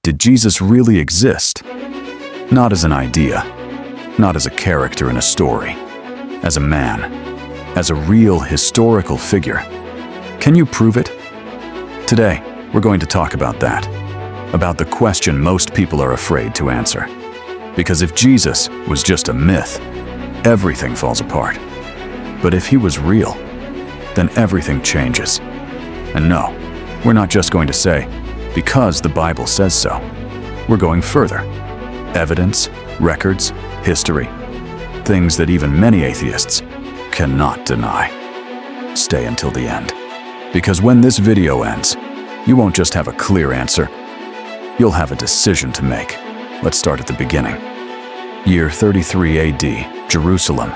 Did Jesus really exist? Not as an idea, not as a character in a story, as a man, as a real historical figure. Can you prove it? Today, we're going to talk about that, about the question most people are afraid to answer. Because if Jesus was just a myth, everything falls apart. But if he was real, then everything changes. And no, we're not just going to say, because the Bible says so. We're going further. Evidence, records, history, things that even many atheists cannot deny. Stay until the end. Because when this video ends, you won't just have a clear answer, you'll have a decision to make. Let's start at the beginning. Year 33 AD, Jerusalem.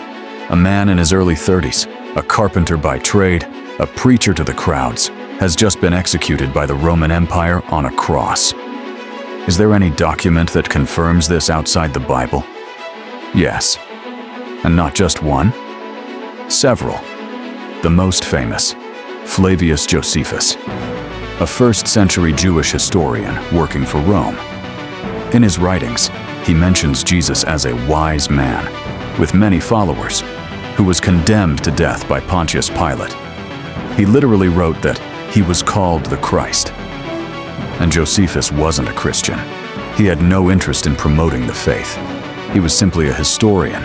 A man in his early 30s, a carpenter by trade, a preacher to the crowds, has just been executed by the Roman Empire on a cross. Is there any document that confirms this outside the Bible? Yes. And not just one? Several. The most famous, Flavius Josephus, a 1st century Jewish historian working for Rome. In his writings, he mentions Jesus as a wise man, with many followers, who was condemned to death by Pontius Pilate. He literally wrote that he was called the Christ. And Josephus wasn't a Christian. He had no interest in promoting the faith. He was simply a historian,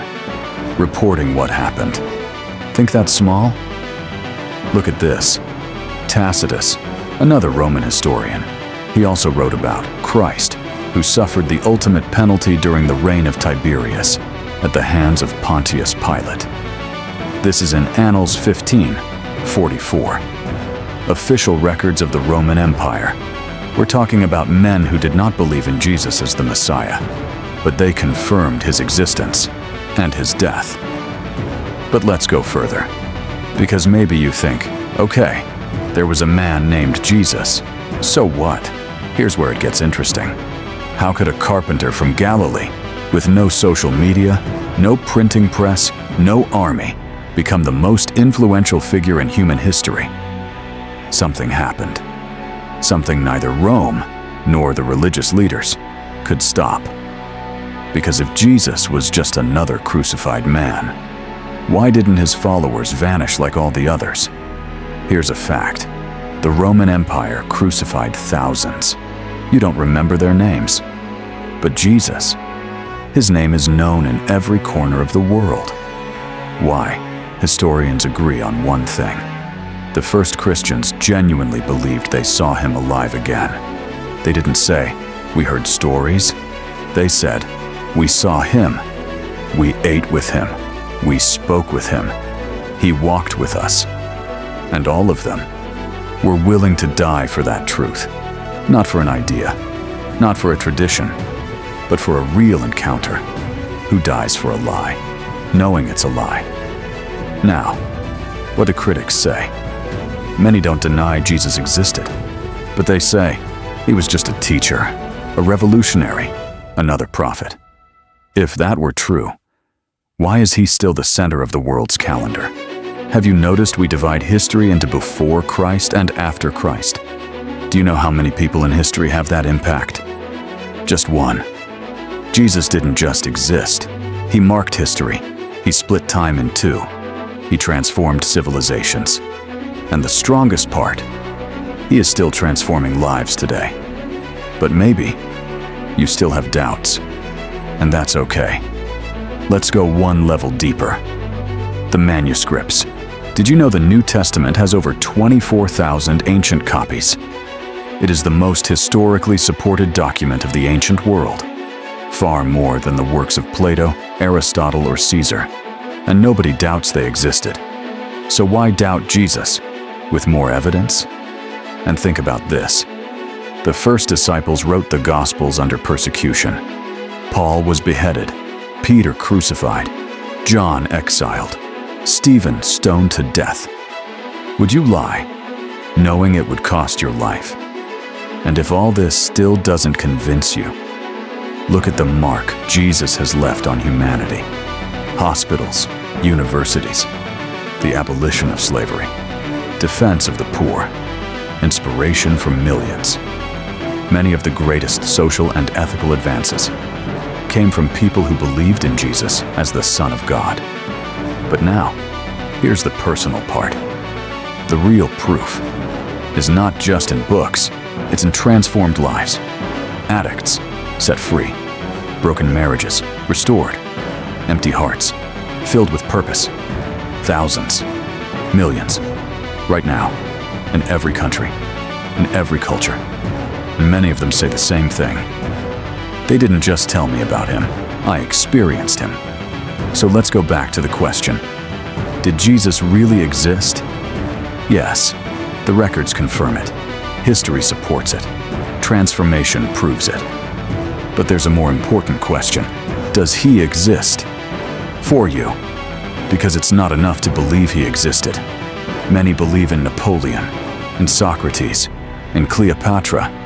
reporting what happened. Think that's small? Look at this. Tacitus, another Roman historian. He also wrote about Christ, who suffered the ultimate penalty during the reign of Tiberius at the hands of Pontius Pilate. This is in Annals 15:44. Official records of the Roman Empire. We're talking about men who did not believe in Jesus as the Messiah, but they confirmed his existence and his death. But let's go further, because maybe you think, okay, there was a man named Jesus. So what? Here's where it gets interesting. How could a carpenter from Galilee, with no social media, no printing press, no army, become the most influential figure in human history? Something happened. Something neither Rome nor the religious leaders could stop. Because if Jesus was just another crucified man, why didn't his followers vanish like all the others? Here's a fact. The Roman Empire crucified thousands. You don't remember their names. But Jesus, his name is known in every corner of the world. Why? Historians agree on one thing. The first Christians genuinely believed they saw him alive again. They didn't say, "We heard stories." They said, "We saw him. We ate with him. We spoke with him. He walked with us." And all of them were willing to die for that truth. Not for an idea, not for a tradition, but for a real encounter. Who dies for a lie, knowing it's a lie? Now, what do critics say? Many don't deny Jesus existed, but they say he was just a teacher, a revolutionary, another prophet. If that were true, why is he still the center of the world's calendar? Have you noticed we divide history into before Christ and after Christ? Do you know how many people in history have that impact? Just one. Jesus didn't just exist. He marked history. He split time in two. He transformed civilizations. And the strongest part, he is still transforming lives today. But maybe you still have doubts, and that's okay. Let's go one level deeper. The manuscripts. Did you know the New Testament has over 24,000 ancient copies? It is the most historically supported document of the ancient world, far more than the works of Plato, Aristotle, or Caesar, and nobody doubts they existed. So why doubt Jesus? With more evidence? And think about this. The first disciples wrote the Gospels under persecution. Paul was beheaded, Peter crucified, John exiled, Stephen stoned to death. Would you lie, knowing it would cost your life? And if all this still doesn't convince you, look at the mark Jesus has left on humanity. Hospitals, universities, the abolition of slavery, defense of the poor, inspiration for millions. Many of the greatest social and ethical advances came from people who believed in Jesus as the Son of God. But now, here's the personal part. The real proof is not just in books, it's in transformed lives. Addicts set free, broken marriages restored, empty hearts filled with purpose. Thousands, millions, right now, in every country, in every culture. And many of them say the same thing. They didn't just tell me about him, I experienced him. So let's go back to the question. Did Jesus really exist? Yes, the records confirm it. History supports it. Transformation proves it. But there's a more important question. Does he exist? For you. Because it's not enough to believe he existed. Many believe in Napoleon, in Socrates, in Cleopatra.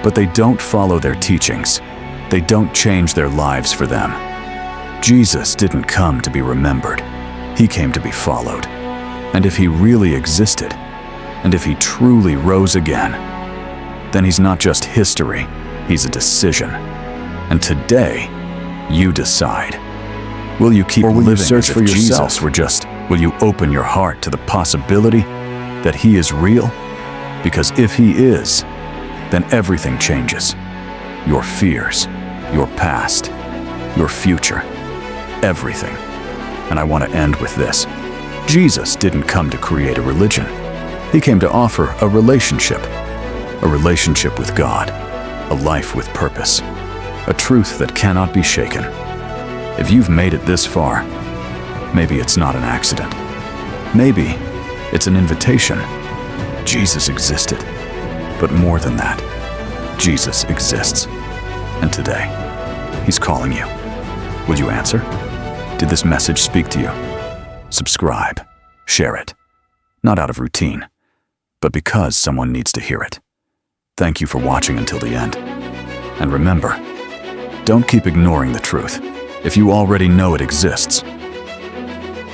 But they don't follow their teachings. They don't change their lives for them. Jesus didn't come to be remembered. He came to be followed. And if he really existed, and if he truly rose again, then he's not just history, he's a decision. And today, you decide. Will you keep living search as for if yourself? Jesus were just, will you open your heart to the possibility that he is real? Because if he is, then everything changes. Your fears, your past, your future, everything. And I want to end with this. Jesus didn't come to create a religion. He came to offer a relationship with God, a life with purpose, a truth that cannot be shaken. If you've made it this far, maybe it's not an accident. Maybe it's an invitation. Jesus existed. But more than that, Jesus exists. And today, he's calling you. Will you answer? Did this message speak to you? Subscribe, share it. Not out of routine, but because someone needs to hear it. Thank you for watching until the end. And remember, don't keep ignoring the truth. If you already know it exists,